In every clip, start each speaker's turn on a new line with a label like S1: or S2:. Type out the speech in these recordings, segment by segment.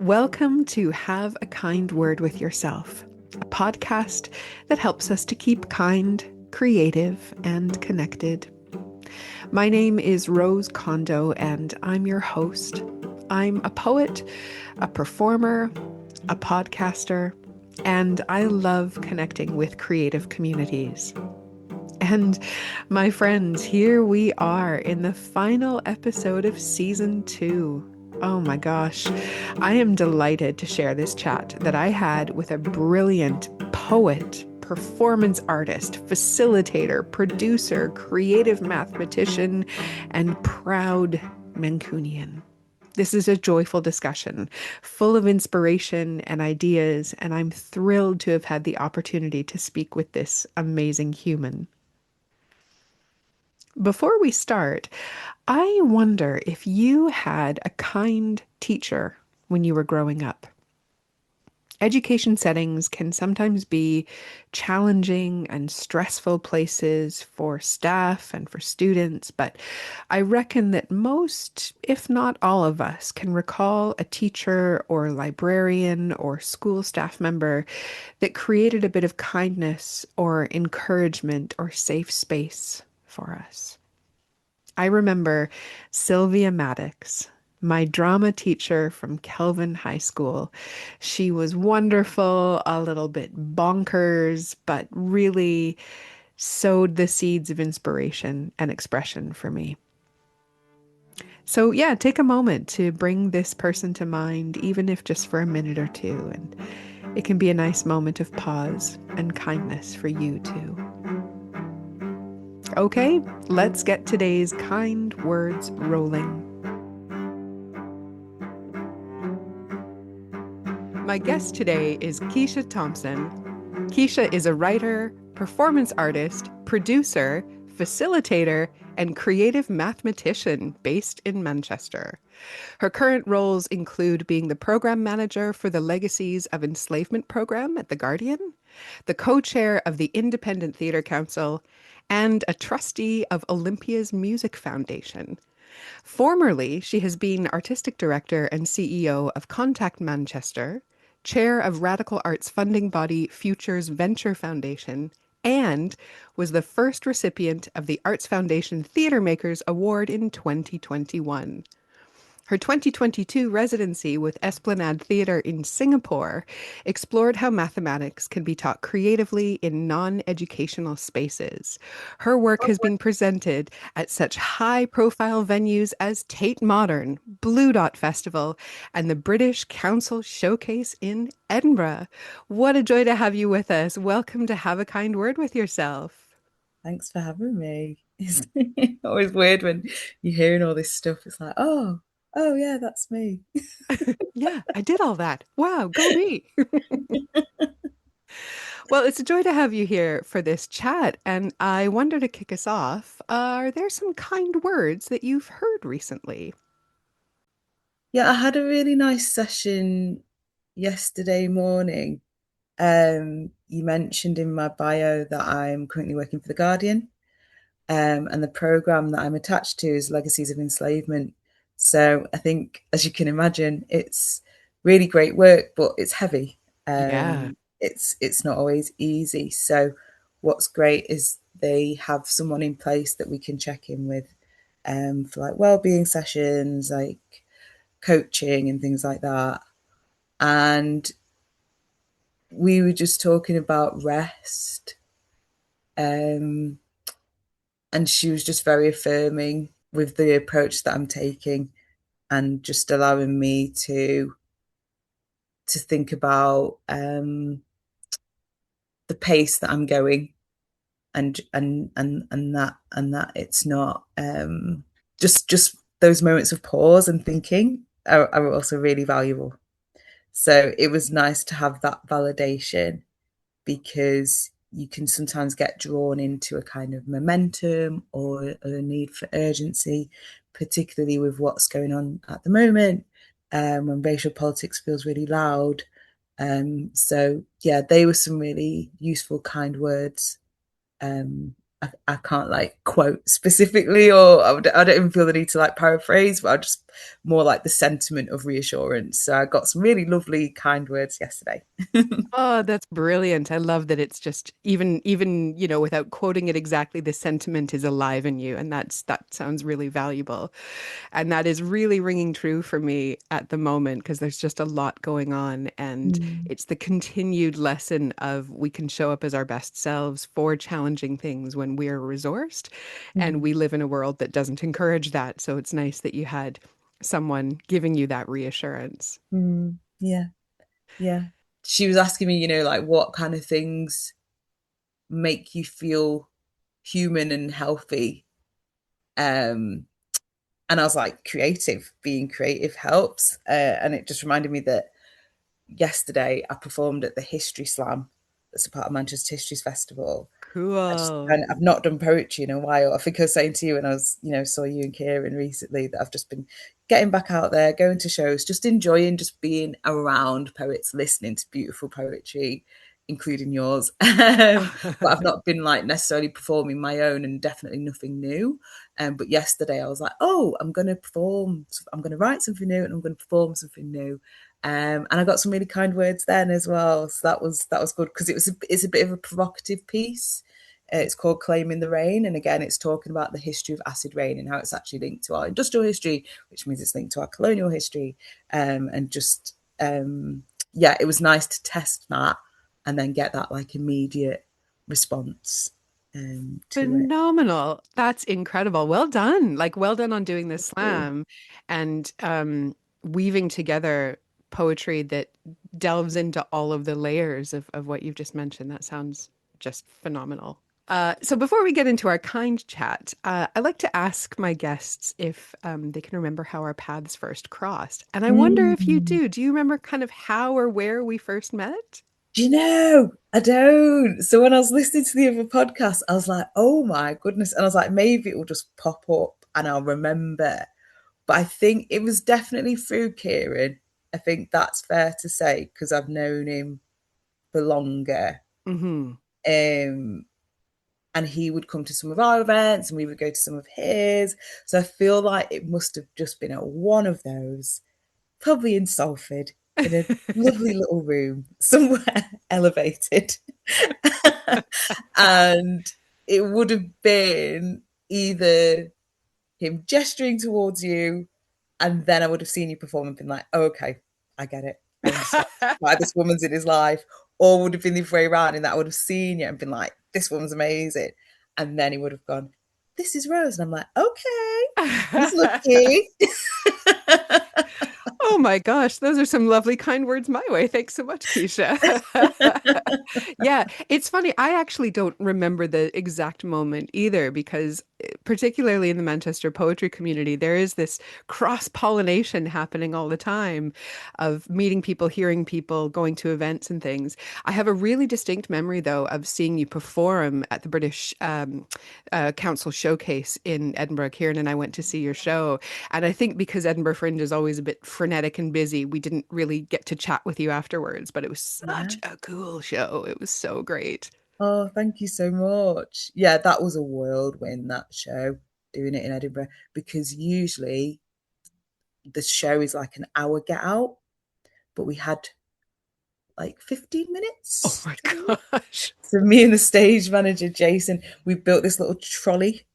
S1: Welcome to Have a Kind Word with Yourself, a podcast that helps us to keep kind, creative, and connected. My name is Rose Kondo, and I'm your host. I'm a poet, a performer, a podcaster, and I love connecting with creative communities. And my friends, here we are in the final episode of season 2. Oh my gosh, I am delighted to share this chat that I had with a brilliant poet, performance artist, facilitator, producer, creative mathematician, and proud Mancunian. This is a joyful discussion, full of inspiration and ideas, and I'm thrilled to have had the opportunity to speak with this amazing human. Before we start, I wonder if you had a kind teacher when you were growing up. Education settings can sometimes be challenging and stressful places for staff and for students, but I reckon that most, if not all of us, can recall a teacher or librarian or school staff member that created a bit of kindness or encouragement or safe space for us. I remember Sylvia Maddox, my drama teacher from Kelvin High School. She was wonderful, a little bit bonkers, but really sowed the seeds of inspiration and expression for me. So, yeah, take a moment to bring this person to mind, even if just for a minute or two. And it can be a nice moment of pause and kindness for you too. Okay, let's get today's kind words rolling. My guest today is Keisha Thompson. Keisha is a writer, performance artist, producer, facilitator, and creative mathematician based in Manchester. Her current roles include being the program manager for the Legacies of Enslavement program at The Guardian, the co-chair of the Independent Theatre Council, and a trustee of Olympia's Music Foundation. Formerly, she has been artistic director and CEO of Contact Manchester, chair of radical arts funding body Futures Venture Foundation, and was the first recipient of the Arts Foundation Theatre Makers Award in 2021. Her 2022 residency with Esplanade Theatre in Singapore explored how mathematics can be taught creatively in non-educational spaces. Her work has been presented at such high-profile venues as Tate Modern, Blue Dot Festival, and the British Council Showcase in Edinburgh. What a joy to have you with us. Welcome to Have a Kind Word with Yourself.
S2: Thanks for having me. It's always weird when you're hearing all this stuff. It's like, oh yeah, that's me.
S1: Yeah, I did all that. Wow, go me. Well, it's a joy to have you here for this chat. And I wonder to kick us off, are there some kind words that you've heard recently?
S2: Yeah, I had a really nice session yesterday morning. You mentioned in my bio that I'm currently working for The Guardian, and the program that I'm attached to is Legacies of Enslavement. So I think, as you can imagine, it's really great work, but it's heavy.
S1: Yeah.
S2: It's not always easy. So what's great is they have someone in place that we can check in with, for like well-being sessions, like coaching and things like that. And we were just talking about rest. Um, and she was just very affirming with the approach that I'm taking and just allowing me to think about the pace that I'm going and that it's not just those moments of pause and thinking are also really valuable. So it was nice to have that validation because you can sometimes get drawn into a kind of momentum or a need for urgency, particularly with what's going on at the moment, when racial politics feels really loud. So, yeah, they were some really useful, kind words. I can't like quote specifically, or I don't even feel the need to like paraphrase, but I just more like the sentiment of reassurance. So I got some really lovely, kind words yesterday.
S1: Oh, that's brilliant. I love that it's just even, without quoting it exactly, the sentiment is alive in you. And that sounds really valuable. And that is really ringing true for me at the moment because there's just a lot going on. And
S2: Mm,
S1: it's the continued lesson of we can show up as our best selves for challenging things when we're resourced. And
S2: mm,
S1: we live in a world that doesn't encourage that. So it's nice that you had someone giving you that reassurance.
S2: yeah, yeah. She was asking me, like what kind of things make you feel human and healthy. Um, and I was like, creative, being creative helps. And it just reminded me that yesterday I performed at the History Slam. That's a part of Manchester History's Festival.
S1: Cool.
S2: I've not done poetry in a while. I think I was saying to you when I was, saw you and Kieran recently that I've just been getting back out there, going to shows, just enjoying just being around poets, listening to beautiful poetry, including yours. But I've not been like necessarily performing my own and definitely nothing new. But yesterday I was like, oh, I'm going to perform, I'm going to write something new and I'm going to perform something new. And I got some really kind words then as well. So that was good because it's a bit of a provocative piece. It's called Claiming the Rain, and again, it's talking about the history of acid rain and how it's actually linked to our industrial history, which means it's linked to our colonial history. And just yeah, it was nice to test that and then get that like immediate response to it.
S1: Phenomenal. That's incredible. Well done. Like, well done on doing this slam and weaving together poetry that delves into all of the layers of what you've just mentioned. That sounds just phenomenal. So before we get into our kind chat, I like to ask my guests if they can remember how our paths first crossed. And I wonder if you
S2: Mm.
S1: do. Do you remember kind of how or where we first met?
S2: Do you know? I don't. So when I was listening to the other podcast, I was like, oh my goodness. And I was like, maybe it will just pop up and I'll remember. But I think it was definitely through Kieran. I think that's fair to say because I've known him for longer.
S1: Hmm.
S2: Um, and he would come to some of our events and we would go to some of his. So I feel like it must have just been at one of those, probably in Salford, in a lovely little room, somewhere elevated. And it would have been either him gesturing towards you, and then I would have seen you perform and been like, oh, okay, I get it. I understand why this woman's in his life. Or would have been the other way around, and that I would have seen you and been like, this woman's amazing. And then he would have gone, this is Rose. And I'm like, okay, he's lucky.
S1: Oh my gosh, those are some lovely kind words my way. Thanks so much, Keisha. Yeah, it's funny. I actually don't remember the exact moment either because particularly in the Manchester poetry community, there is this cross-pollination happening all the time of meeting people, hearing people, going to events and things. I have a really distinct memory though of seeing you perform at the British Council Showcase in Edinburgh. Kieran and I went to see your show. And I think because Edinburgh Fringe is always a bit frenetic and busy, we didn't really get to chat with you afterwards, but it was
S2: Yeah.
S1: such a cool show. It was so great.
S2: Oh, thank you so much. Yeah, that was a whirlwind, that show, doing it in Edinburgh, because usually the show is like an hour get out, but we had like 15
S1: Oh
S2: minutes,
S1: my
S2: 20 minutes.
S1: gosh.
S2: So me and the stage manager, Jason, we built this little trolley.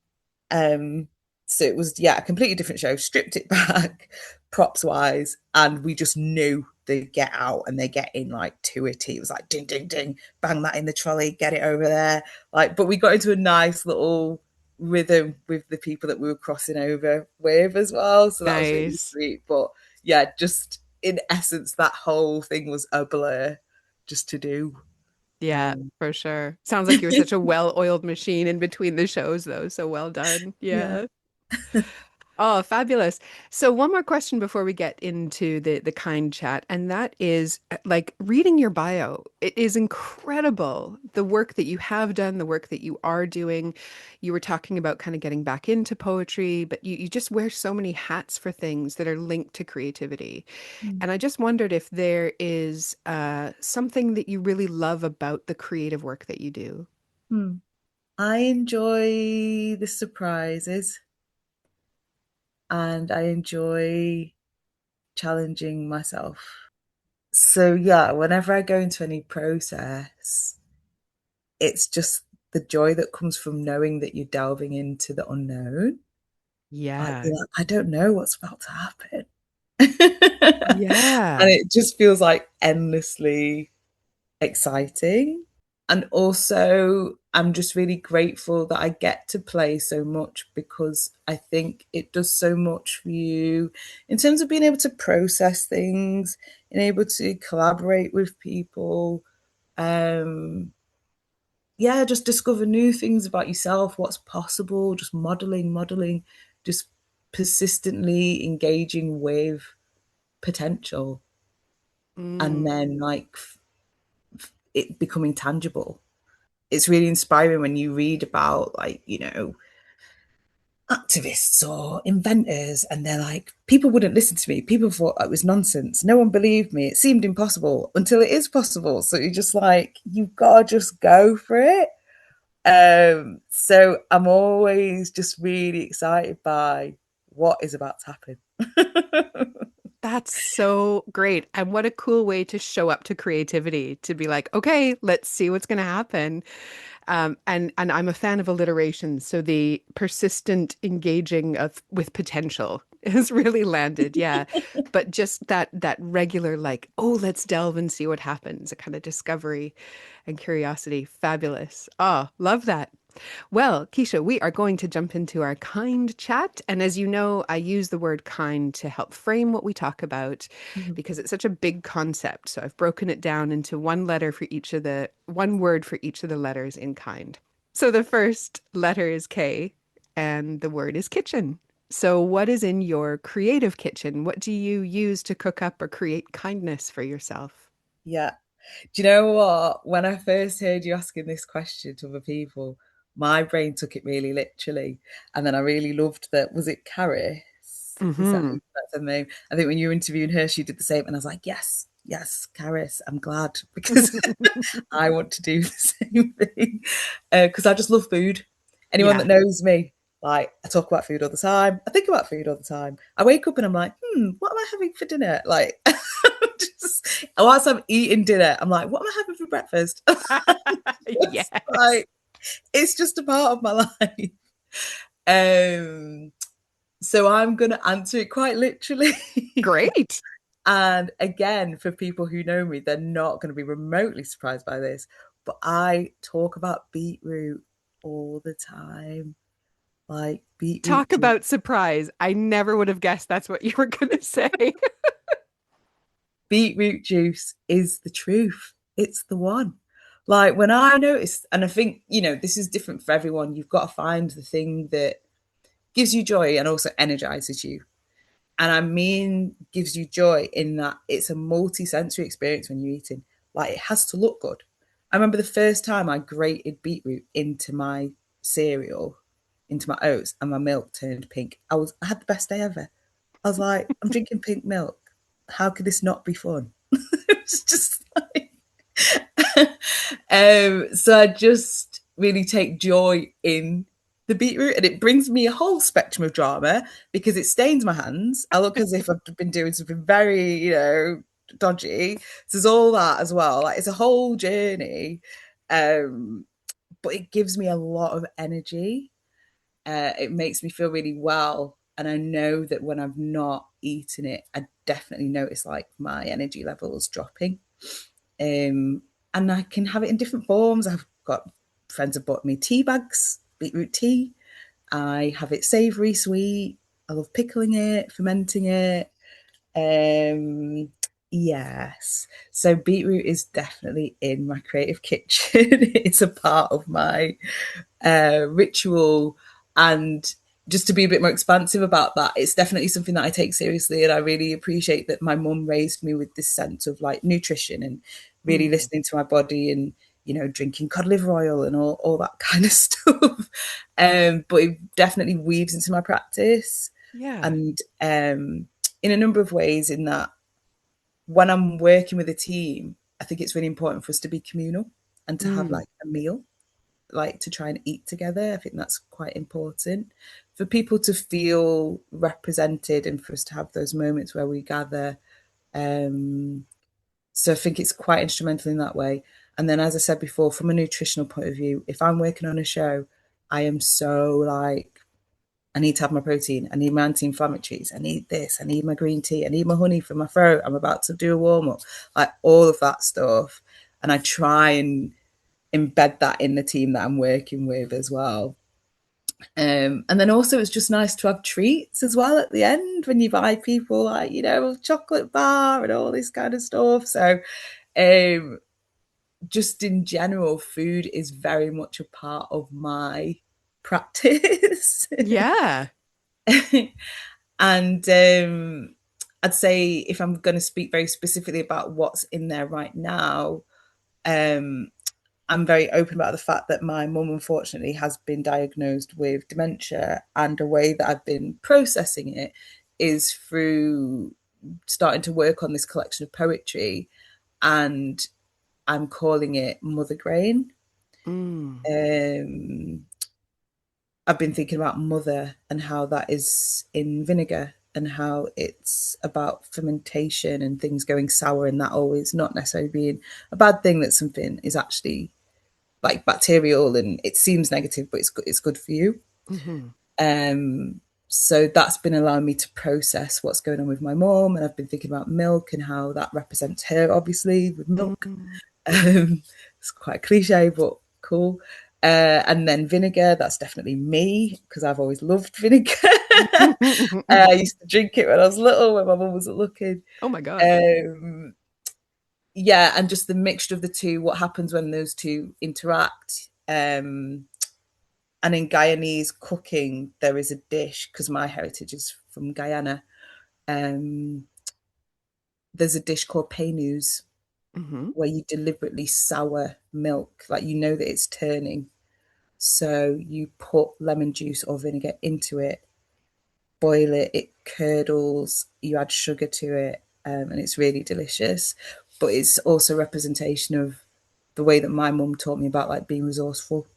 S2: Um, so it was, yeah, a completely different show, stripped it back, props wise, and we just knew they get out and they get in like to it. It was like ding, ding, ding, bang that in the trolley, get it over there. Like, but we got into a nice little rhythm with the people that we were crossing over with as well. So that was really
S1: Nice.
S2: sweet. But yeah, just in essence, that whole thing was a blur just to do.
S1: Yeah,
S2: Um,
S1: for sure. Sounds like you were such a well-oiled machine in between the shows, though. So well done.
S2: yeah.
S1: Yeah. Oh, fabulous. So one more question before we get into the kind chat, and that is like reading your bio. It is incredible the work that you have done, the work that you are doing. You were talking about kind of getting back into poetry, but you just wear so many hats for things that are linked to creativity.
S2: Mm,
S1: And I just wondered if there is something that you really love about the creative work that you do.
S2: mm. I enjoy the surprises and I enjoy challenging myself. So, yeah, whenever I go into any process, it's just the joy that comes from knowing that you're delving into the unknown. Like,
S1: Yeah.
S2: you're like, I don't know what's about to happen. And
S1: Yeah.
S2: it just feels like endlessly exciting. And also, I'm just really grateful that I get to play so much because I think it does so much for you in terms of being able to process things and able to collaborate with people. Um, yeah, just discover new things about yourself, what's possible, just modeling, just persistently engaging with potential and
S1: Mm.
S2: then like it becoming tangible. It's really inspiring when you read about like, activists or inventors and they're like, people wouldn't listen to me. People thought it was nonsense. No one believed me. It seemed impossible until it is possible. So you're just like, you've got to just go for it. So I'm always just really excited by what is about to happen.
S1: That's so great. And what a cool way to show up to creativity, to be like, okay, let's see what's going to happen. And I'm a fan of alliteration, so the persistent engaging of with potential has really landed. Yeah. But just that regular like, oh, let's delve and see what happens, a kind of discovery and curiosity. Fabulous. Oh, love that. Well, Keisha, we are going to jump into our kind chat. And as you know, I use the word kind to help frame what we talk about because it's such a big concept. So I've broken it down into one word for each of the letters in kind. So the first letter is K and the word is kitchen. So what is in your creative kitchen? What do you use to cook up or create kindness for yourself?
S2: Yeah. Do you know what? When I first heard you asking this question to other people, my brain took it really literally. And then I really loved that. Was it Caris? Is that
S1: Hmm.
S2: that's her name? I think when you were interviewing her, she did the same. And I was like, yes, yes, Caris, I'm glad because I want to do the same thing. Because I just love food. Anyone
S1: Yeah.
S2: that knows me, like I talk about food all the time. I think about food all the time. I wake up and I'm like, what am I having for dinner? Like, just whilst I'm eating dinner, I'm like, what am I having for breakfast? It's
S1: Yes.
S2: like it's just a part of my life. Um, so I'm gonna answer it quite literally.
S1: Great.
S2: And again, for people who know me, they're not going to be remotely surprised by this. But I talk about beetroot all the time, like beetroot
S1: Talk
S2: juice.
S1: about surprise. I never would have guessed that's what you were going to say.
S2: Beetroot juice is the truth. It's the one. Like when I noticed, and I think, this is different for everyone. You've got to find the thing that gives you joy and also energizes you. And I mean, gives you joy in that it's a multi-sensory experience when you're eating. Like it has to look good. I remember the first time I grated beetroot into my cereal, into my oats, and my milk turned pink. I had the best day ever. I was like, I'm drinking pink milk. How could this not be fun? It was just like so I just really take joy in the beetroot and it brings me a whole spectrum of drama because it stains my hands. I look as if I've been doing something very, dodgy. So there's all that as well. Like it's a whole journey. Um, but it gives me a lot of energy. It makes me feel really well. And I know that when I've not eaten it, I definitely notice like my energy levels dropping. Um, and I can have it in different forms. I've got friends have bought me tea bags, beetroot tea. I have it savoury, sweet. I love pickling it, fermenting it. Um, yes. So beetroot is definitely in my creative kitchen. It's a part of my ritual. And just to be a bit more expansive about that, it's definitely something that I take seriously. And I really appreciate that my mum raised me with this sense of like nutrition and really
S1: Mm,
S2: listening to my body and, drinking cod liver oil and all that kind of stuff. But it definitely weaves into my practice.
S1: yeah.
S2: And in a number of ways, in that when I'm working with a team, I think it's really important for us to be communal and to have
S1: Mm,
S2: like a meal like to try and eat together. I think that's quite important for people to feel represented and for us to have those moments where we gather. Um, so I think it's quite instrumental in that way. And then, as I said before, from a nutritional point of view, if I'm working on a show, I am so like, I need to have my protein. I need my anti-inflammatories. I need this. I need my green tea. I need my honey for my throat. I'm about to do a warm up, like all of that stuff. And I try and embed that in the team that I'm working with as well. And then also it's just nice to have treats as well at the end when you buy people like, a chocolate bar and all this kind of stuff. So um, just in general, food is very much a part of my practice.
S1: Yeah.
S2: And I'd say if I'm going to speak very specifically about what's in there right now, um, I'm very open about the fact that my mum, unfortunately, has been diagnosed with dementia. And a way that I've been processing it is through starting to work on this collection of poetry. And I'm calling it Mother Grain.
S1: Mm.
S2: Um, I've been thinking about mother and how that is in vinegar and how it's about fermentation and things going sour, and that always not necessarily being a bad thing, that something is actually like bacterial and it seems negative, but it's good for you.
S1: Mm-hmm.
S2: Um, so that's been allowing me to process what's going on with my mom, and I've been thinking about milk and how that represents her, obviously, with milk.
S1: Mm.
S2: It's quite cliche, but cool. And then vinegar, that's definitely me because I've always loved vinegar. I used to drink it when I was little, when my mum wasn't looking.
S1: Oh my God.
S2: Um, yeah, and just the mixture of the two, what happens when those two interact. And in Guyanese cooking, there is a dish, because my heritage is from Guyana. Um, there's a dish called peinus,
S1: Mm-hmm.
S2: where you deliberately sour milk, like you know that it's turning. So you put lemon juice or vinegar into it, boil it, it curdles, you add sugar to it, and it's really delicious. But it's also a representation of the way that my mum taught me about like being resourceful.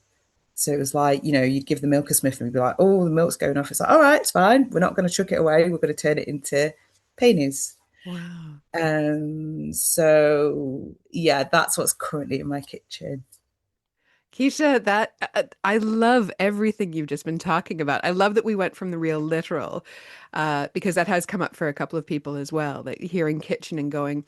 S2: So it was like, you'd give the milk a sniff and we'd be like, oh, the milk's going off. It's like, all right, it's fine. We're not going to chuck it away. We're going to turn it into pennies.
S1: Wow.
S2: So yeah, that's what's currently in my kitchen.
S1: Keisha, that I love everything you've just been talking about. I love that we went from the real literal, because that has come up for a couple of people as well. That hearing kitchen and going,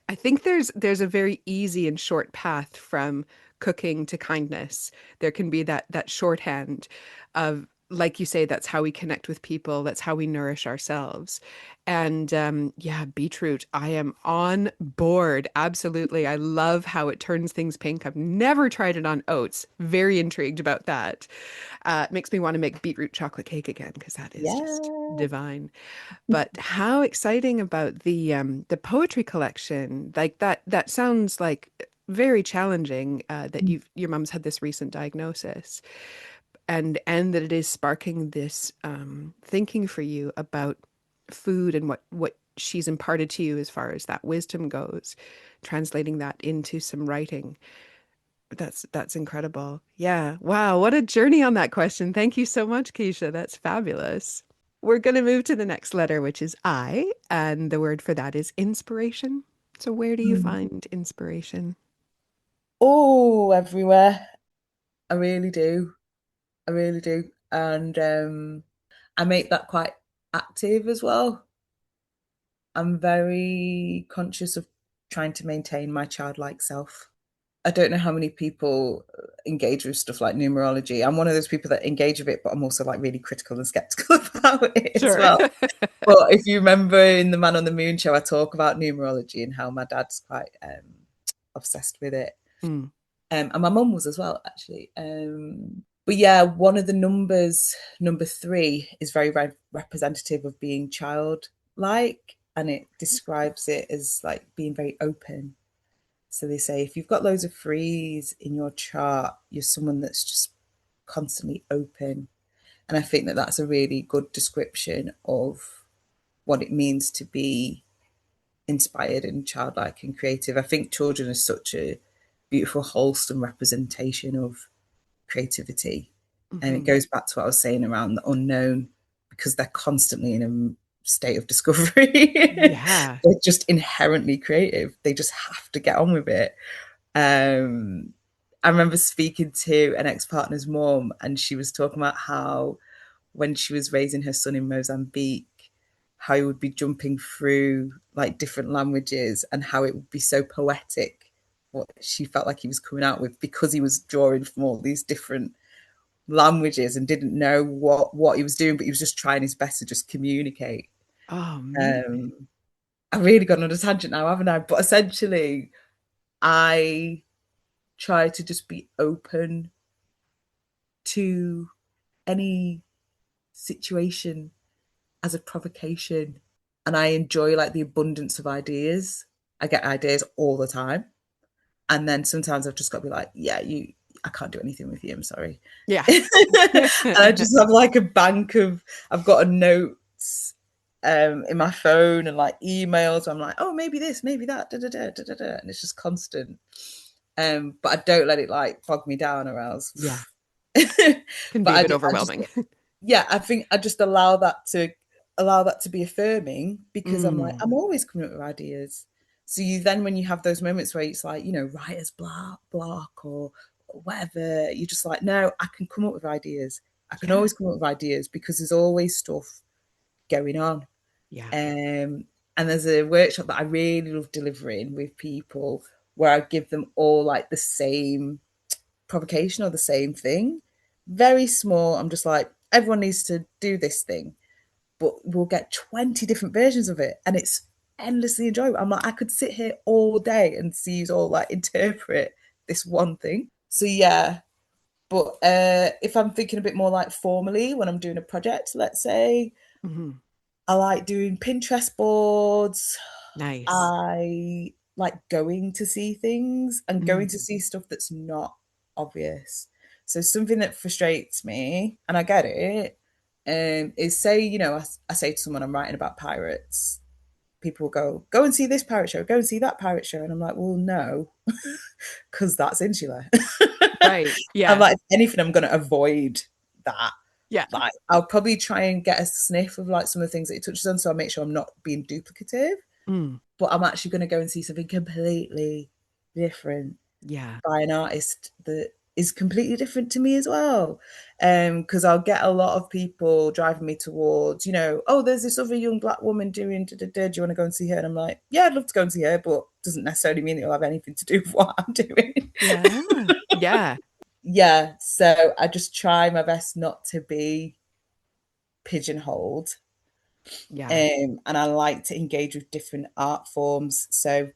S1: I think there's a very easy and short path from cooking to kindness. There can be that shorthand of, like you say, that's how we connect with people. That's how we nourish ourselves. And yeah, beetroot, I am on board. Absolutely. I love how it turns things pink. I've never tried it on oats. Very intrigued about that. It makes me want to make beetroot chocolate cake again because that is just
S2: Yeah.
S1: divine. But how exciting about the poetry collection. Like that sounds like very challenging, that your mom's had this recent diagnosis, and that it is sparking this thinking for you about food and what she's imparted to you as far as that wisdom goes, translating that into some writing. That's incredible. Yeah. Wow, what a journey on that question. Thank you so much, Keisha. That's fabulous. We're going to move to the next letter, which is I, and the word for that is inspiration. So, where do you find inspiration?
S2: Oh, everywhere. I really do. I really do. And I make that quite active as well. I'm very conscious of trying to maintain my childlike self. I don't know how many people engage with stuff like numerology. I'm one of those people that engage with it, but I'm also like really critical and skeptical about it as
S1: Sure.
S2: well. But if you remember in the Man on the Moon show, I talk about numerology and how my dad's quite obsessed with it.
S1: Mm.
S2: And my mum was as well, actually. But yeah, one of the numbers, number 3, is very representative of being childlike, and it describes it as like being very open. So they say if you've got loads of threes in your chart, you're someone that's just constantly open. And I think that that's a really good description of what it means to be inspired and childlike and creative. I think children are such a beautiful, wholesome representation of creativity. And it
S1: Hmm.
S2: goes back to what I was saying around the unknown, because they're constantly in a state of discovery.
S1: Yeah.
S2: They're just inherently creative. They just have to get on with it. Um, I remember speaking to an ex-partner's mom, and she was talking about how when she was raising her son in Mozambique, how he would be jumping through like different languages and how it would be so poetic what she felt like he was coming out with, because he was drawing from all these different languages and didn't know what he was doing, but he was just trying his best to just communicate.
S1: Oh, amazing.
S2: Um, I really got on a tangent now, haven't I? But essentially, I try to just be open to any situation as a provocation, and I enjoy like the abundance of ideas. I get ideas all the time, and then sometimes I've just got to be like, yeah, I can't do anything with you, I'm sorry.
S1: Yeah.
S2: And I just have like a bank of, I've got a notes in my phone and like emails. I'm like, oh, maybe this, maybe that, da, da, da, da, da, da. And it's just constant. But I don't let it like bog me down, or else.
S1: Yeah. Can
S2: But
S1: be a bit
S2: I just,
S1: overwhelming.
S2: yeah, I think I just allow that to be affirming, because I'm like,
S1: Mm.
S2: I'm always coming up with ideas. So you then, when you have those moments where it's like, writer's block or whatever, you're just like, no, I can come up with ideas. I can
S1: Yeah.
S2: always come up with ideas, because there's always stuff going on.
S1: Yeah.
S2: And there's a workshop that I really love delivering with people, where I give them all like the same provocation or the same thing. Very small. I'm just like, everyone needs to do this thing, but we'll get 20 different versions of it. And it's endlessly enjoyable. I'm like, I could sit here all day and see you all like interpret this one thing. So yeah. But if I'm thinking a bit more like formally, when I'm doing a project, let's say,
S1: Hmm.
S2: I like doing Pinterest boards.
S1: Nice.
S2: I like going to see things and going
S1: Mm.
S2: to see stuff that's not obvious. So something that frustrates me, and I get it, is say, I say to someone I'm writing about pirates, people will go and see this pirate show, go and see that pirate show. And I'm like, well, no, because that's insular.
S1: Right.
S2: I'm
S1: Yeah.
S2: like, if anything, I'm going to avoid that.
S1: Yeah.
S2: Like, I'll probably try and get a sniff of like some of the things that it touches on, so I make sure I'm not being duplicative.
S1: Mm.
S2: But I'm actually going to go and see something completely different
S1: Yeah.
S2: by an artist that is completely different to me as well. Because I'll get a lot of people driving me towards, oh, there's this other young black woman doing da, da, da, do you want to go and see her? And I'm like, yeah, I'd love to go and see her, but doesn't necessarily mean it'll have anything to do with what I'm doing.
S1: Yeah. Yeah.
S2: Yeah, so I just try my best not to be pigeonholed.
S1: Yeah.
S2: And I like to engage with different art forms. So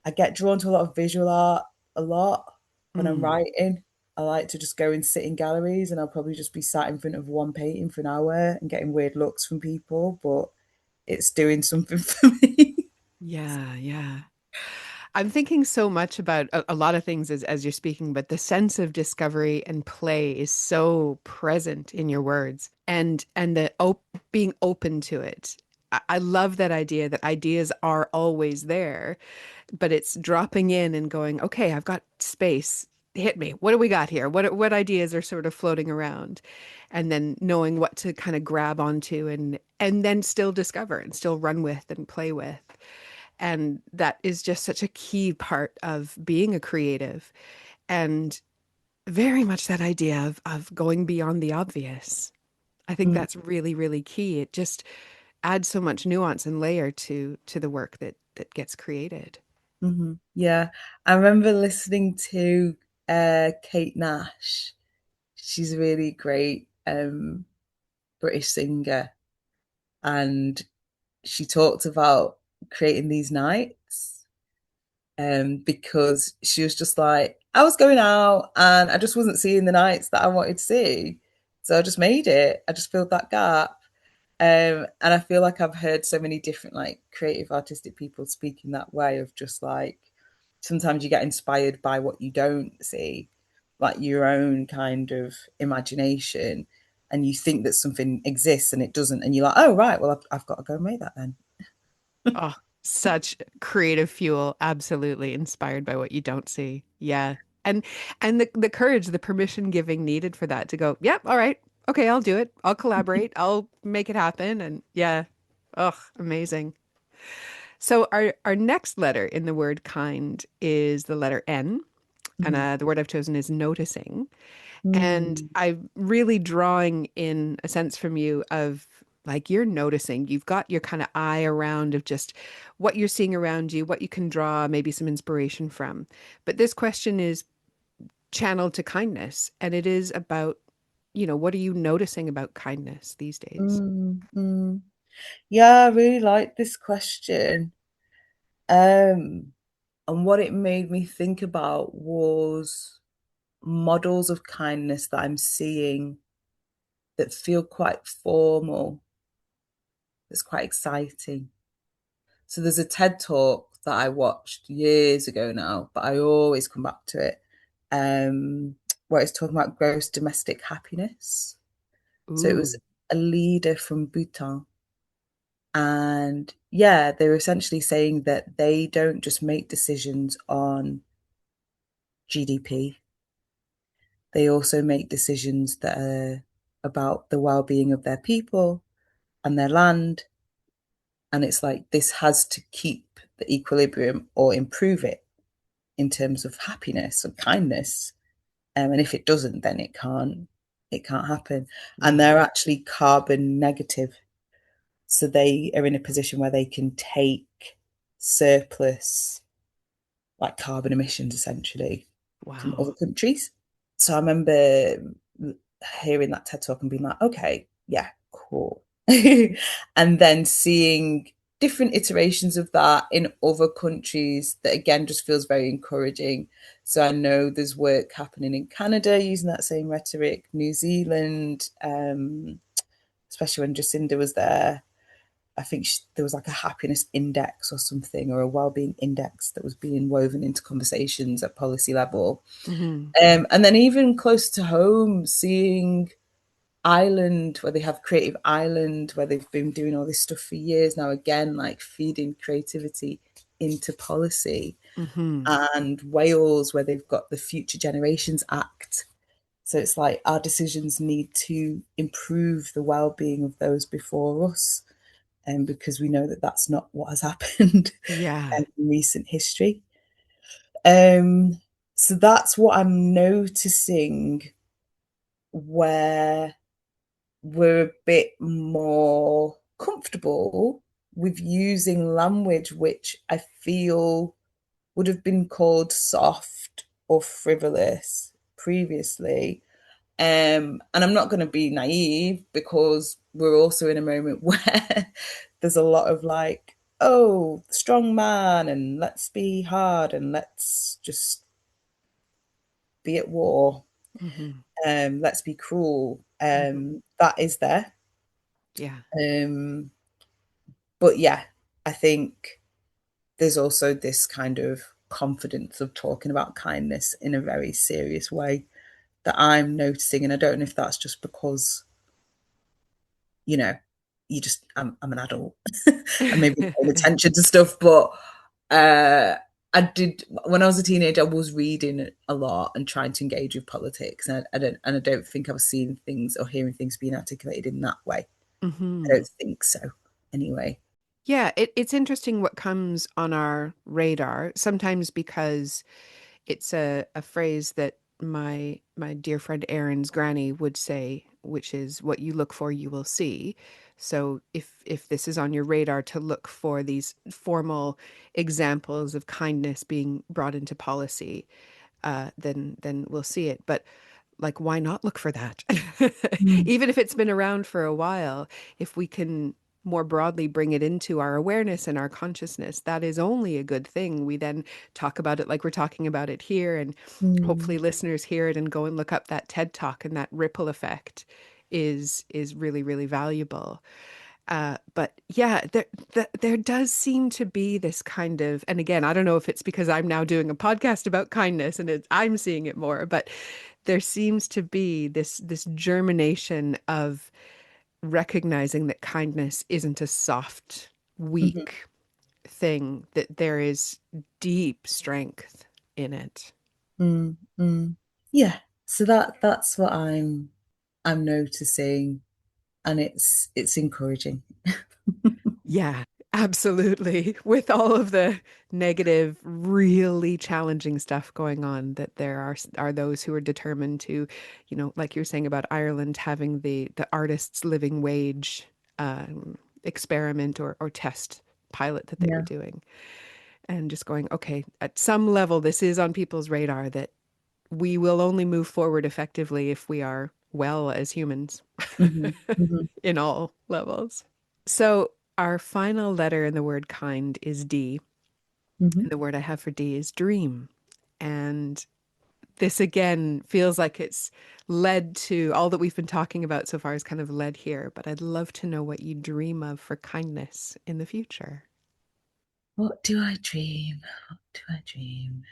S2: I get drawn to a lot of visual art a lot when I'm
S1: Mm.
S2: writing. I like to just go and sit in galleries, and I'll probably just be sat in front of one painting for an hour and getting weird looks from people, but it's doing something for me.
S1: Yeah. Yeah. I'm thinking so much about a lot of things as you're speaking, but the sense of discovery and play is so present in your words, and the being open to it. I love that idea that ideas are always there, but it's dropping in and going, okay, I've got space. Hit me. What do we got here? What ideas are sort of floating around? And then knowing what to kind of grab onto and then still discover and still run with and play with. And that is just such a key part of being a creative. And very much that idea of going beyond the obvious. I think
S2: Mm-hmm.
S1: that's really, really key. It just adds so much nuance and layer to the work that gets created.
S2: Mm-hmm. Yeah, I remember listening to Kate Nash. She's a really great British singer, and she talked about creating these nights, because she was just like, I was going out and I just wasn't seeing the nights that I wanted to see. So I just made it. I just filled that gap. And I feel like I've heard so many different like creative artistic people speak in that way of just like, sometimes you get inspired by what you don't see, like your own kind of imagination, and you think that something exists and it doesn't, and you're like, oh right, well I've got to go and make that then.
S1: Oh, such creative fuel. Absolutely inspired by what you don't see. Yeah. And the courage, the permission giving needed for that to go, yep, all right, okay, I'll do it. I'll collaborate. I'll make it happen. And yeah, ugh, amazing. So our next letter in the word kind is the letter N, and
S2: Mm.
S1: the word I've chosen is noticing. And
S2: Mm.
S1: I'm really drawing in a sense from you of like you're noticing, you've got your kind of eye around of just what you're seeing around you, what you can draw maybe some inspiration from. But this question is channeled to kindness, and it is about, what are you noticing about kindness these days?
S2: Mm. Mm. Yeah, I really like this question. Um, and what it made me think about was models of kindness that I'm seeing that feel quite formal, that's quite exciting. So there's a TED talk that I watched years ago now, but I always come back to it, where it's talking about gross domestic happiness. So it was
S1: Ooh.
S2: a leader from Bhutan. And yeah, they were essentially saying that they don't just make decisions on GDP, they also make decisions that are about the well-being of their people and their land. And it's like this has to keep the equilibrium or improve it in terms of happiness and kindness. And if it doesn't, then it can't happen. And
S1: Yeah.
S2: they're actually carbon negative. So they are in a position where they can take surplus, like carbon emissions essentially, from
S1: Wow.
S2: other countries. So I remember hearing that TED talk and being like, okay, yeah, cool. And then seeing different iterations of that in other countries that again just feels very encouraging. So I know there's work happening in Canada using that same rhetoric, New Zealand, especially when Jacinda was there. I think there was like a happiness index or something, or a well-being index that was being woven into conversations at policy level.
S1: Hmm.
S2: And then even close to home, seeing Ireland, where they have Creative Ireland, where they've been doing all this stuff for years now, again, like feeding creativity into policy.
S1: Hmm.
S2: And Wales, where they've got the Future Generations Act. So it's like our decisions need to improve the well-being of those before us, and because we know that that's not what has happened
S1: Yeah.
S2: in recent history. Um, so that's what I'm noticing, where we're a bit more comfortable with using language which I feel would have been called soft or frivolous previously. And I'm not going to be naive, because we're also in a moment where there's a lot of like, oh, strong man, and let's be hard and let's just be at war.
S1: Hmm.
S2: Let's be cruel.
S1: Hmm.
S2: That is there.
S1: Yeah.
S2: Um, but yeah, I think there's also this kind of confidence of talking about kindness in a very serious way that I'm noticing. And I don't know if that's just because, you know, I'm an adult and maybe paying attention to stuff. But uh, I did, when I was a teenager, I was reading a lot and trying to engage with politics. And I don't think I was seeing things or hearing things being articulated in that way. I
S1: Hmm.
S2: don't think so anyway.
S1: Yeah, it's interesting what comes on our radar, sometimes because it's a phrase that my dear friend Erin's granny would say, which is what you look for, you will see. So if this is on your radar to look for these formal examples of kindness being brought into policy, then we'll see it. But like, why not look for that?
S2: Mm.
S1: Even if it's been around for a while, if we can more broadly bring it into our awareness and our consciousness, that is only a good thing. We then talk about it like we're talking about it here, and hopefully
S2: Mm.
S1: listeners hear it and go and look up that TED Talk, and that ripple effect is really, really valuable. But yeah, there does seem to be this kind of, and again, I don't know if it's because I'm now doing a podcast about kindness and I'm seeing it more, but there seems to be this germination of recognizing that kindness isn't a soft,
S2: Mhm.
S1: weak thing, that there is deep strength in it.
S2: mm, mm. Yeah. So that's what I'm noticing, and it's encouraging.
S1: Yeah, absolutely. With all of the negative, really challenging stuff going on, that there are those who are determined to, like you were saying about Ireland having the artist's living wage experiment or test pilot that they were
S2: Yeah.
S1: doing, and just going, okay, at some level, this is on people's radar that we will only move forward effectively if we are well as humans
S2: Hmm. Hmm.
S1: in all levels. So, our final letter in the word kind is D.
S2: Hmm.
S1: And the word I have for D is dream. And this again feels like it's led to all that we've been talking about so far is kind of led here. But I'd love to know what you dream of for kindness in the future.
S2: What do I dream? What do I dream?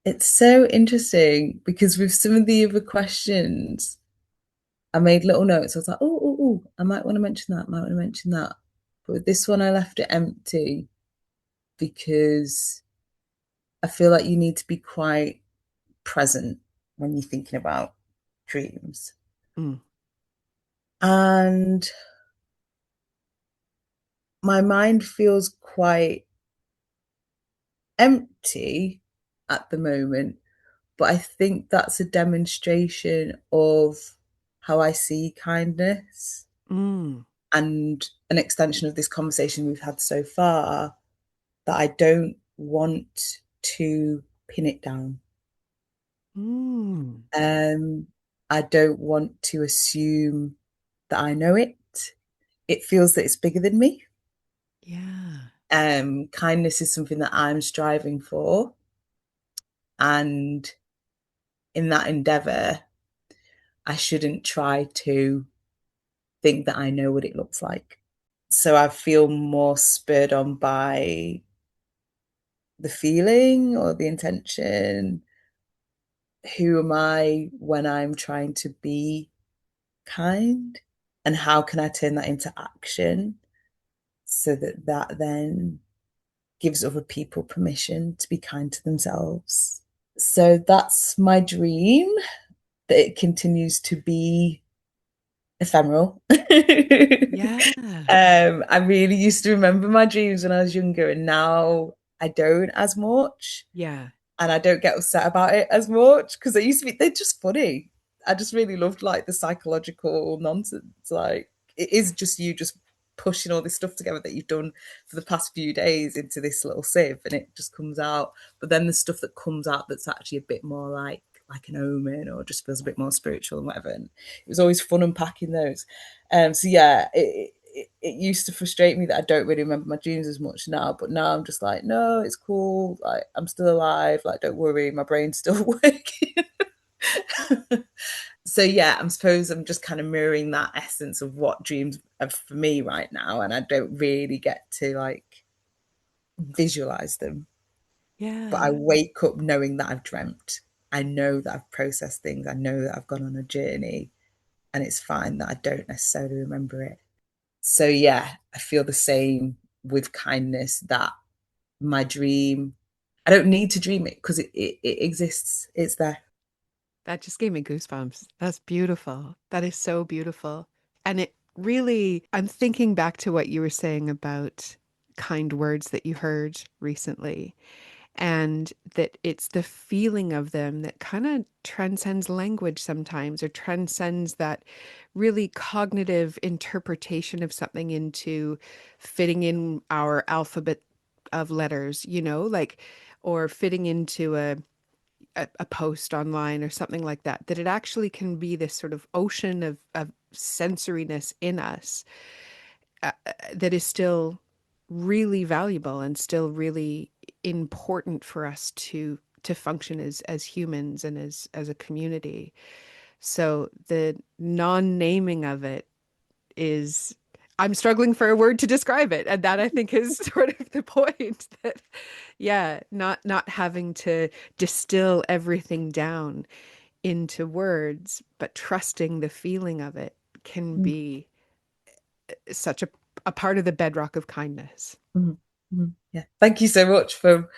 S2: It's so interesting because with some of the other questions, I made little notes. I was like, oh, I might want to mention that, might want to mention that. But with this one, I left it empty because I feel like you need to be quite present when you're thinking about dreams.
S1: Mm,
S2: And my mind feels quite empty at the moment, but I think that's a demonstration of how I see kindness
S1: mm,
S2: and an extension of this conversation we've had so far, that I don't want to pin it down.
S1: mm.
S2: Um, I don't want to assume that I know it. It feels that it's bigger than me.
S1: Yeah.
S2: Kindness is something that I'm striving for. And in that endeavor, I shouldn't try to think that I know what it looks like. So I feel more spurred on by the feeling or the intention. Who am I when I'm trying to be kind? And how can I turn that into action so that that then gives other people permission to be kind to themselves? So that's my dream, that it continues to be ephemeral.
S1: Yeah.
S2: I really used to remember my dreams when I was younger, and now I don't as much.
S1: Yeah.
S2: And I don't get upset about it as much because they used to be, they're just funny. I just really loved like the psychological nonsense. Like it is just you just pushing all this stuff together that you've done for the past few days into this little sieve, and it just comes out. But then the stuff that comes out that's actually a bit more like an omen, or just feels a bit more spiritual and whatever. And it was always fun unpacking those. So yeah, it used to frustrate me that I don't really remember my dreams as much now, but now I'm just like, no, it's cool. Like I'm still alive. Like don't worry, my brain's still working. So yeah, I suppose I'm just kind of mirroring that essence of what dreams are for me right now, and I don't really get to like visualize them. But I
S1: Yeah.
S2: wake up knowing that I've dreamt. I know that I've processed things. I know that I've gone on a journey, and it's fine that I don't necessarily remember it. So yeah, I feel the same with kindness, that my dream, I don't need to dream it because it exists. It's there.
S1: That just gave me goosebumps. That's beautiful. That is so beautiful. And it really, I'm thinking back to what you were saying about kind words that you heard recently, and that it's the feeling of them that kind of transcends language sometimes, or transcends that really cognitive interpretation of something into fitting in our alphabet of letters, like, or fitting into a post online or something like that, that it actually can be this sort of ocean of sensoriness in us, that is still really valuable and still really important for us to function as humans and as a community. So the non-naming of it is, I'm struggling for a word to describe it. And that I think is sort of the point, that yeah, not having to distill everything down into words, but trusting the feeling of it can
S2: Mm,
S1: be such a part of the bedrock of kindness.
S2: mm, mm. Yeah. Thank you so much for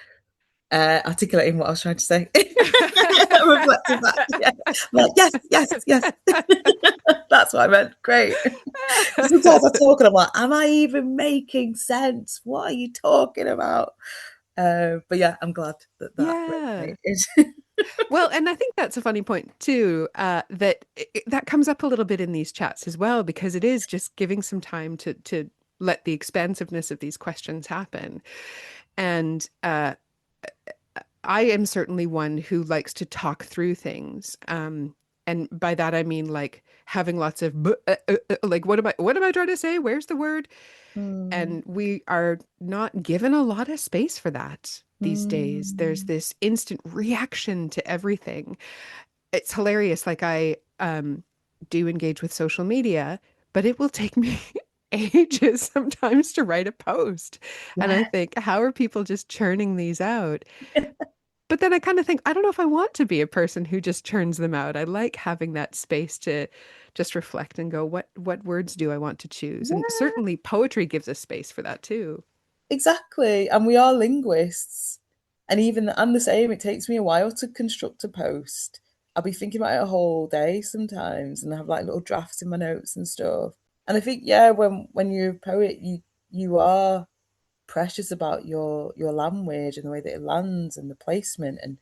S2: Articulating what I was trying to say. Reflecting back. Yeah. I'm like, yes, yes, yes. That's what I meant. Great. Sometimes I talk and I'm like, am I even making sense? What are you talking about? But yeah, I'm glad that that
S1: Yeah.
S2: resonated.
S1: Well, and I think that's a funny point too, that that comes up a little bit in these chats as well, because it is just giving some time to let the expansiveness of these questions happen. And I am certainly one who likes to talk through things. And by that I mean like having lots of like what am I trying to say? Where's the word?
S2: Mm,
S1: And we are not given a lot of space for that these days. There's
S2: mm,
S1: this instant reaction to everything. It's hilarious. Like I do engage with social media, but it will take me ages sometimes to write a post. And I
S2: yeah,
S1: think, how are people just churning these out? But then I kind of think, I don't know if I want to be a person who just churns them out. I like having that space to just reflect and go, what words do I want to choose? And
S2: yeah,
S1: certainly poetry gives us space for that too.
S2: exactly. And we are linguists. And even I'm the same. It takes me a while to construct a post. I'll be thinking about it a whole day sometimes, and I have like little drafts in my notes and stuff. And I think, yeah, when you're a poet, you are precious about your language and the way that it lands and the placement, and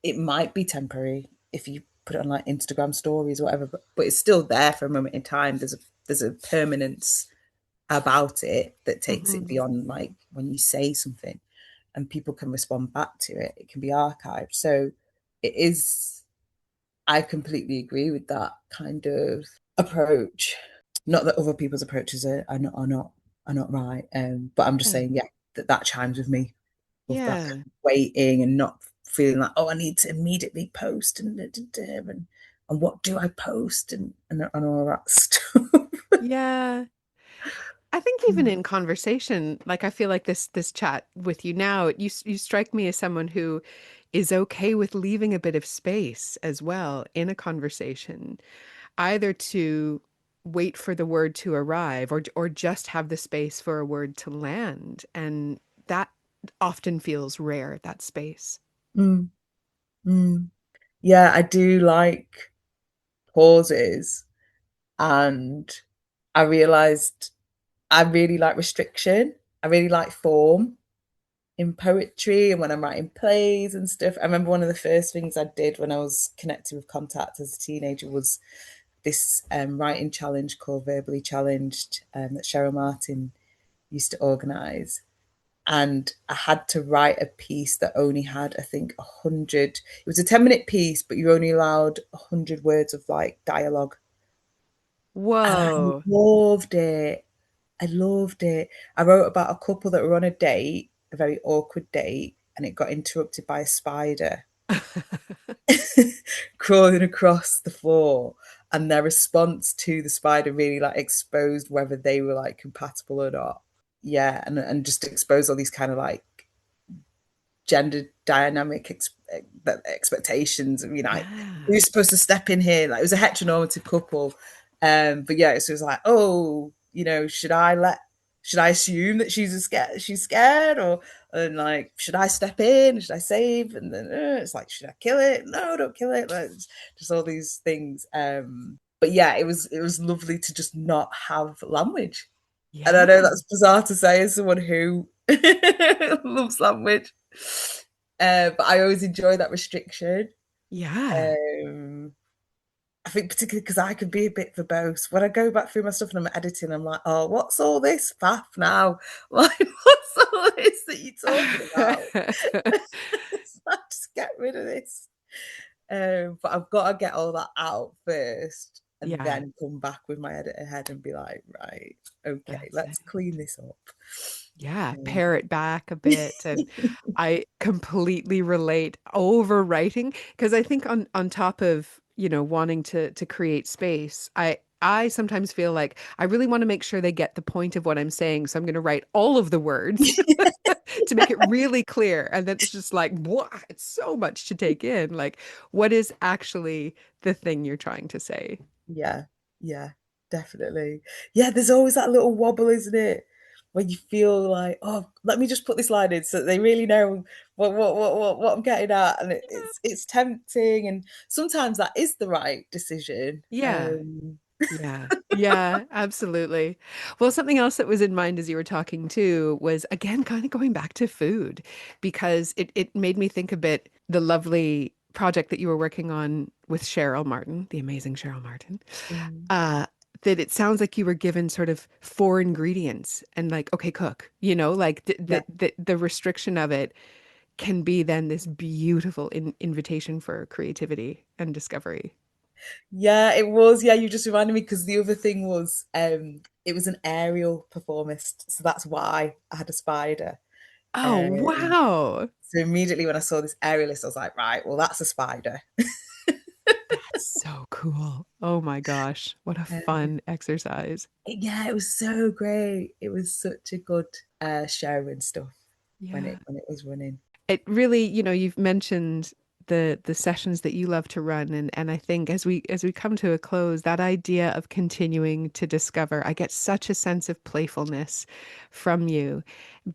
S2: it might be temporary if you put it on like Instagram stories or whatever, but it's still there for a moment in time. There's a permanence about it that takes it
S1: Hmm.
S2: beyond like when you say something and people can respond back to it. It can be archived. So it is. I completely agree with that kind of approach. Not that other people's approaches are not right, but I'm just
S1: Yeah.
S2: saying, yeah, that chimes with me, of that kind
S1: Yeah.
S2: of waiting and not feeling like, oh, I need to immediately post and what do I post and all that stuff.
S1: Yeah. I think even in conversation, like I feel like this chat with you now, you strike me as someone who is okay with leaving a bit of space as well in a conversation, either to wait for the word to arrive or just have the space for a word to land. And that often feels rare, that space.
S2: Mm, mm. Yeah, I do like pauses, and I realized I really like restriction. I really like form in poetry and when I'm writing plays and stuff. I remember one of the first things I did when I was connected with contact as a teenager was this writing challenge called Verbally Challenged that Cheryl Martin used to organise. And I had to write a piece that only had, I think, 100. It was a 10-minute piece, but you only allowed 100 words of like dialogue. And I
S1: Whoa.
S2: loved it. I loved it. I wrote about a couple that were on a date, a very awkward date, and it got interrupted by a spider crawling across the floor. And their response to the spider really like exposed whether they were like compatible or not. Yeah, and just exposed all these kind of like gender dynamic expectations of, like
S1: Yeah.
S2: who's supposed to step in here. Like it was a heteronormative couple, but yeah, so it was like, oh, should I assume that she's scared, or and like should I step in, should I save, and then it's like, should I kill it? No, don't kill it. Like just all these things. But yeah, it was lovely to just not have language. And I
S1: Yeah.
S2: know that's bizarre to say as someone who loves language. But I always enjoy that restriction.
S1: Yeah.
S2: Um, I think particularly because I can be a bit verbose. When I go back through my stuff and I'm editing, I'm like, oh, what's all this faff now? Like, what's all this that you're talking about? It's like, just get rid of this. But I've got to get all that out first and
S1: Yeah,
S2: then come back with my editor head and be like, right, okay,
S1: that's it.
S2: let's clean this up.
S1: Yeah,
S2: Um,
S1: pare it back a bit. And I completely relate overwriting because I think on top of, wanting to create space, I sometimes feel like I really want to make sure they get the point of what I'm saying. So I'm going to write all of the words to make it really clear. And then it's just like, what? It's so much to take in. Like, what is actually the thing you're trying to say?
S2: yeah, yeah, definitely. Yeah, there's always that little wobble, isn't it? when you feel like, oh, let me just put this line in so that they really know what I'm getting at, and it's tempting, and sometimes that is the right decision.
S1: Yeah. Yeah. Yeah, absolutely. Well, something else that was in mind as you were talking too was again kind of going back to food because it made me think a bit the lovely project that you were working on with Cheryl Martin, the amazing Cheryl Martin.
S2: Mm.
S1: Uh that it sounds like you were given sort of four ingredients and like, okay, cook, like
S2: Yeah.
S1: the restriction of it can be then this beautiful invitation for creativity and discovery.
S2: Yeah, it was. Yeah, you just reminded me because the other thing was it was an aerial performance, so that's why I had a spider.
S1: Oh,
S2: Um,
S1: wow.
S2: so immediately when I saw this aerialist, I was like, right, well, that's a spider.
S1: That's so cool. Oh my gosh. What a fun exercise.
S2: Yeah, it was so great. It was such a good show and stuff
S1: Yeah.
S2: when it was running.
S1: It really, you've mentioned the sessions that you love to run and I think as we come to a close, that idea of continuing to discover, I get such a sense of playfulness from you,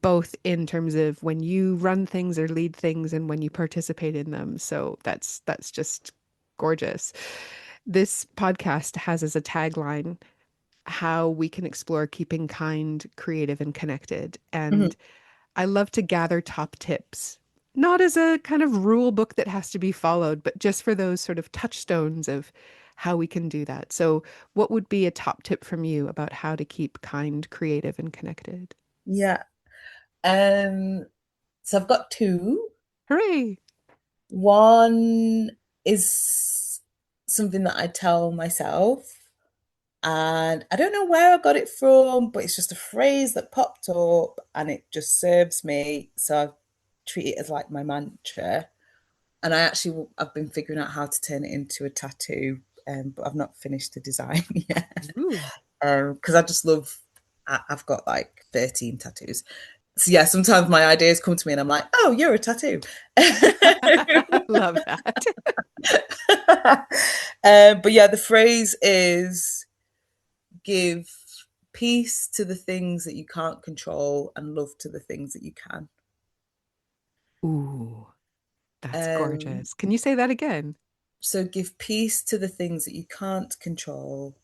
S1: both in terms of when you run things or lead things and when you participate in them. So that's just gorgeous. This podcast has as a tagline how we can explore keeping kind, creative, and connected.
S2: Mhm.
S1: And I love to gather top tips, not as a kind of rule book that has to be followed, but just for those sort of touchstones of how we can do that. So, what would be a top tip from you about how to keep kind, creative, and connected?
S2: Yeah. Um, so I've got two.
S1: Hooray!
S2: One is something that I tell myself, and I don't know where I got it from, but it's just a phrase that popped up and it just serves me. So I treat it as like my mantra. And I've been figuring out how to turn it into a tattoo, but I've not finished the design yet.
S1: Ooh.
S2: Because I just love, I've got like 13 tattoos. So yeah, sometimes my ideas come to me and I'm like, oh, you're a tattoo.
S1: Love that.
S2: But yeah, the phrase is give peace to the things that you can't control and love to the things that you can.
S1: Ooh, that's
S2: Um,
S1: gorgeous. Can you say that again?
S2: so give peace to the things that you can't control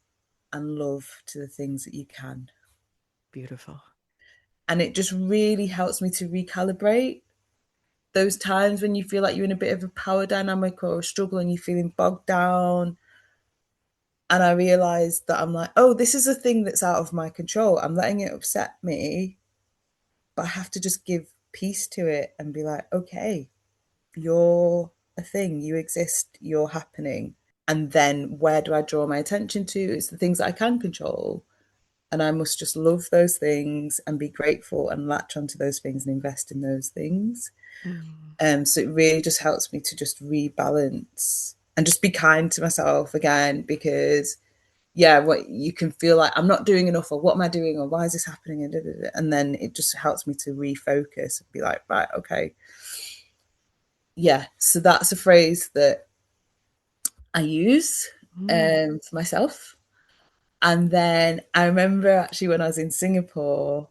S2: and love to the things that you can.
S1: Beautiful.
S2: And it just really helps me to recalibrate those times when you feel like you're in a bit of a power dynamic or a struggle and you're feeling bogged down. And I realized that I'm like, oh, this is a thing that's out of my control. I'm letting it upset me, but I have to just give peace to it and be like, okay, you're a thing, you exist, you're happening. And then where do I draw my attention to? It's the things that I can control. And I must just love those things and be grateful and latch onto those things and invest in those things.
S1: Mm.
S2: So it really just helps me to just rebalance and just be kind to myself again because yeah, what you can feel like I'm not doing enough or what am I doing or why is this happening and then it just helps me to refocus and be like, right, okay. Yeah, so that's a phrase that I use
S1: Mm.
S2: for myself. And then I remember actually when I was in Singapore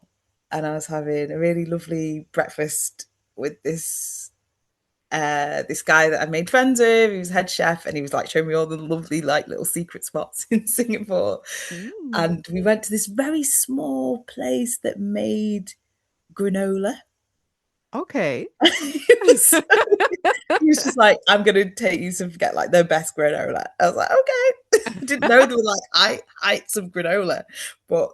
S2: and I was having a really lovely breakfast with this guy that I made friends with. He was head chef and he was like showing me all the lovely like little secret spots in Singapore.
S1: Mm.
S2: And we went to this very small place that made granola.
S1: Okay.
S2: So he was just like, I'm gonna take you to get like the best granola. I was like, okay. I didn't know there were like heights of granola, but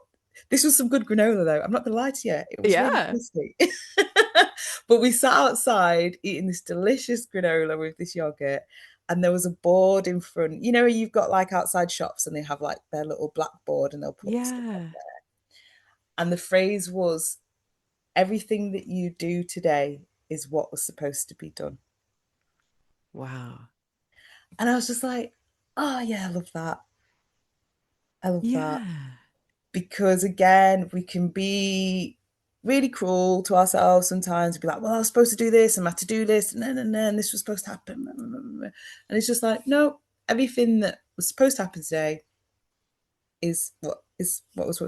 S2: this was some good granola though. I'm not gonna lie to you, it was really
S1: Yeah.
S2: tasty. But we sat outside eating this delicious granola with this yogurt, and there was a board in front. You know, you've got like outside shops and they have like their little blackboard and they'll put stuff on
S1: Yeah.
S2: there. And the phrase was, everything that you do today is what was supposed to be done.
S1: Wow.
S2: And I was just like, oh, yeah, I love that. I love that.
S1: Yeah.
S2: Because again, we can be really cruel to ourselves sometimes, be like, well, I was supposed to do this and my to do list, and this was supposed to happen. And it's just like, no, everything that was supposed to happen today is what was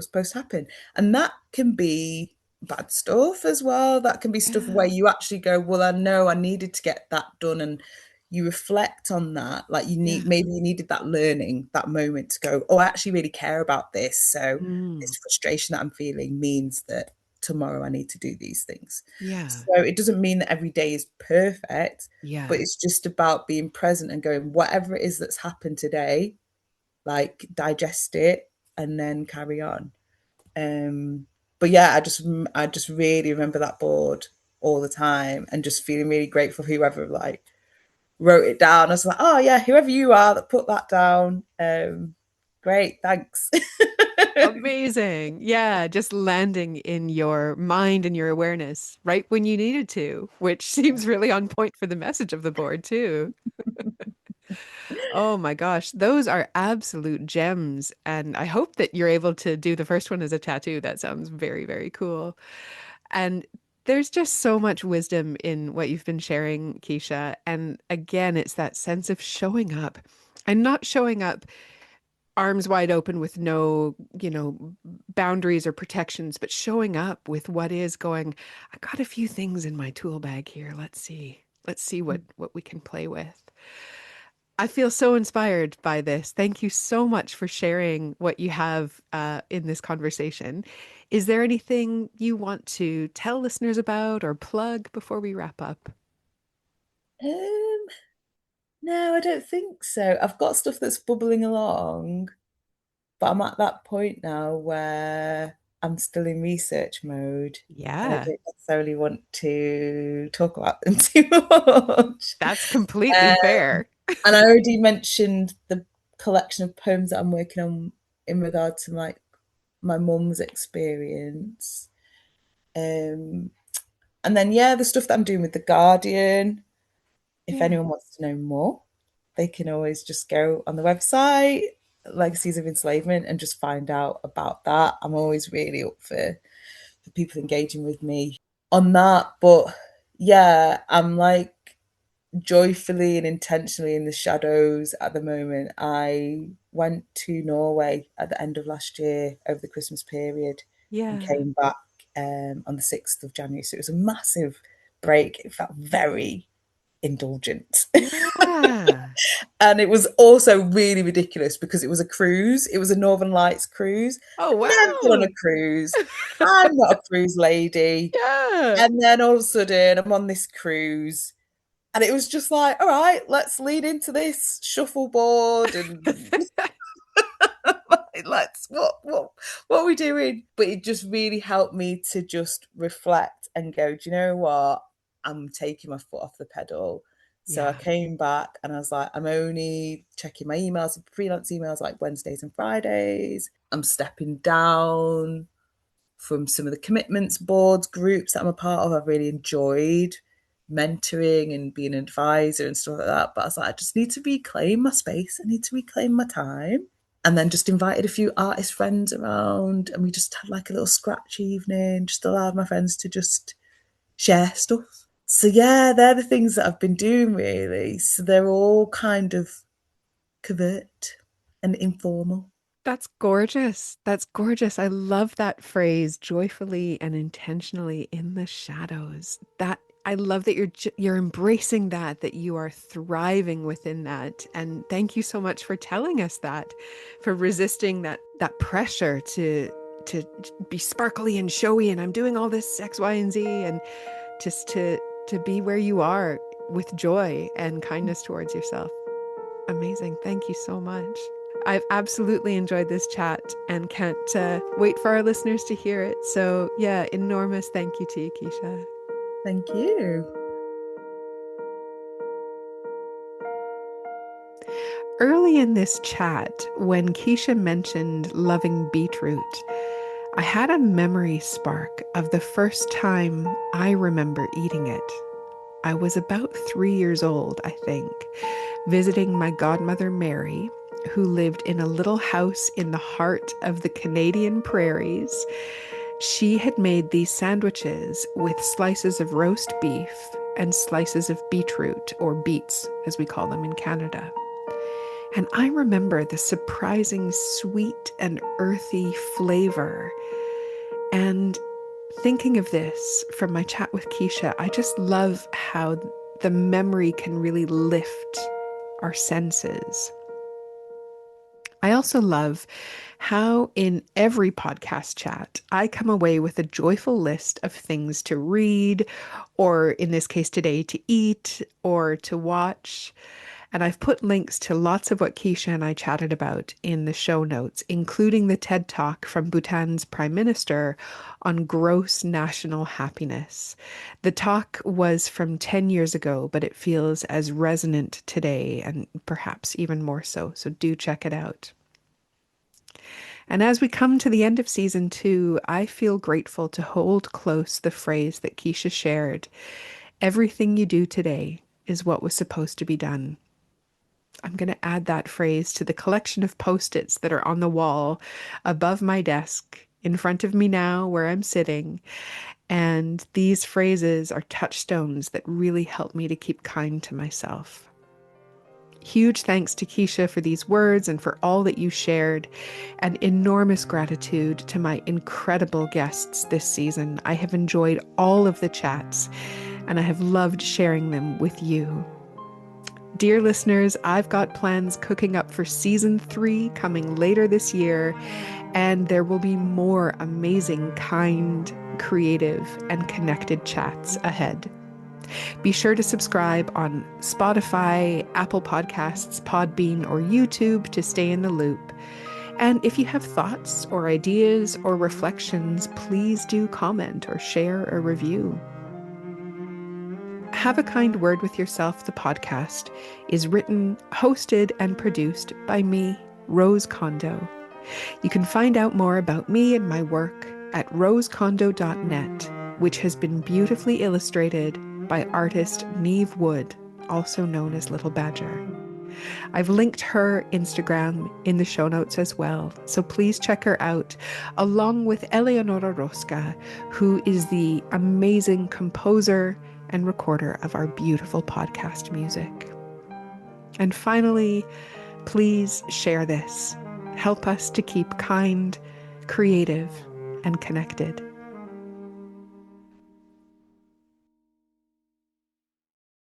S2: supposed to happen. And that can be bad stuff as well. That can be stuff where
S1: Yeah.
S2: you actually go, well, I know I needed to get that done, and you reflect on that. Like you need,
S1: Yeah.
S2: maybe you needed that learning, that moment to go, oh, I actually really care about this. So
S1: Mm.
S2: this frustration that I'm feeling means that tomorrow I need to do these things.
S1: Yeah.
S2: So it doesn't mean that every day is perfect, but
S1: Yeah.
S2: it's just about being present and going, whatever it is that's happened today, like digest it and then carry on. Um, but yeah, I just really remember that board all the time and just feeling really grateful for whoever like wrote it down. I was like, oh yeah, whoever you are that put that down. Great, thanks.
S1: Amazing. Yeah, just landing in your mind and your awareness right when you needed to, which seems really on point for the message of the board too. Oh my gosh, those are absolute gems. And I hope that you're able to do the first one as a tattoo. That sounds very, very cool. And there's just so much wisdom in what you've been sharing, Keisha. And again, it's that sense of showing up and not showing up arms wide open with no, boundaries or protections, but showing up with what is going, I got a few things in my tool bag here. Let's see. Let's see what we can play with. I feel so inspired by this. Thank you so much for sharing what you have in this conversation. Is there anything you want to tell listeners about or plug before we wrap up?
S2: um, no, I don't think so. I've got stuff that's bubbling along, but I'm at that point now where I'm still in research mode and I
S1: Yeah,
S2: don't necessarily want to talk about them too much.
S1: that's completely
S2: Um,
S1: fair.
S2: and I already mentioned the collection of poems that I'm working on in regard to like my mum's experience. Um, and then yeah, the stuff that I'm doing with the Guardian. If
S1: Yeah.
S2: anyone wants to know more, they can always just go on the website, Legacies of Enslavement, and just find out about that. I'm always really up for people engaging with me on that. But yeah, I'm like joyfully and intentionally in the shadows at the moment. I went to Norway at the end of last year over the Christmas period and
S1: Yeah.
S2: came back on the 6th of January. So it was a massive break. It felt very indulgent.
S1: Yeah.
S2: And it was also really ridiculous because it was a cruise. It was a Northern Lights cruise.
S1: Oh,
S2: I've never been on
S1: wow.
S2: a cruise. I'm not a cruise lady.
S1: Yeah.
S2: And then all of a sudden, I'm on this cruise, and it was just like, all right, let's lean into this shuffleboard and let's what are we doing? But it just really helped me to just reflect and go, do you know what? I'm taking my foot off the pedal. So I
S1: Yeah.
S2: came back and I was like, I'm only checking my emails, freelance emails like Wednesdays and Fridays. I'm stepping down from some of the commitments boards, groups that I'm a part of. I've really enjoyed mentoring and being an advisor and stuff like that. But I was like, I just need to reclaim my space. I need to reclaim my time. And then just invited a few artist friends around, and we just had like a little scratch evening, just allowed my friends to just share stuff. So yeah, they're the things that I've been doing really. So they're all kind of covert and informal.
S1: That's gorgeous. That's gorgeous. I love that phrase, joyfully and intentionally in the shadows. That I love that you're embracing that you are thriving within that. And thank you so much for telling us that, for resisting that pressure to be sparkly and showy and I'm doing all this X, Y, and Z and just to be where you are with joy and kindness towards yourself. Amazing. Thank you so much. I've absolutely enjoyed this chat and can't wait for our listeners to hear it. So, yeah, enormous thank you to you, Keisha.
S2: Thank you.
S1: Early in this chat, when Keisha mentioned loving beetroot, I had a memory spark of the first time I remember eating it. I was about 3 years old, I think, visiting my godmother Mary, who lived in a little house in the heart of the Canadian prairies. She had made these sandwiches with slices of roast beef and slices of beetroot, or beets, as we call them in Canada. And I remember the surprising sweet and earthy flavor and thinking of this from my chat with Keisha, I just love how the memory can really lift our senses. I also love how in every podcast chat, I come away with a joyful list of things to read, or in this case today, to eat or to watch. And I've put links to lots of what Keisha and I chatted about in the show notes, including the TED Talk from Bhutan's Prime Minister on gross national happiness. The talk was from 10 years ago, but it feels as resonant today and perhaps even more so. So do check it out. And as we come to the end of season 2, I feel grateful to hold close the phrase that Keisha shared. Everything you do today is what was supposed to be done. I'm going to add that phrase to the collection of Post-its that are on the wall above my desk, in front of me now where I'm sitting. And these phrases are touchstones that really help me to keep kind to myself. Huge thanks to Keisha for these words and for all that you shared, and enormous gratitude to my incredible guests this season. I have enjoyed all of the chats, and I have loved sharing them with you. Dear listeners, I've got plans cooking up for season 3 coming later this year, and there will be more amazing, kind, creative, and connected chats ahead. Be sure to subscribe on Spotify, Apple Podcasts, Podbean, or YouTube to stay in the loop. And if you have thoughts or ideas or reflections, please do comment or share a review. Have a Kind Word with Yourself, the podcast, is written, hosted, and produced by me, Rose Kondo. You can find out more about me and my work at rosekondo.net, which has been beautifully illustrated by artist Neve Wood, also known as Little Badger. I've linked her Instagram in the show notes as well, so please check her out, along with Eleonora Rosca, who is the amazing composer and recorder of our beautiful podcast music. And finally, please share this. Help us to keep kind, creative, and connected.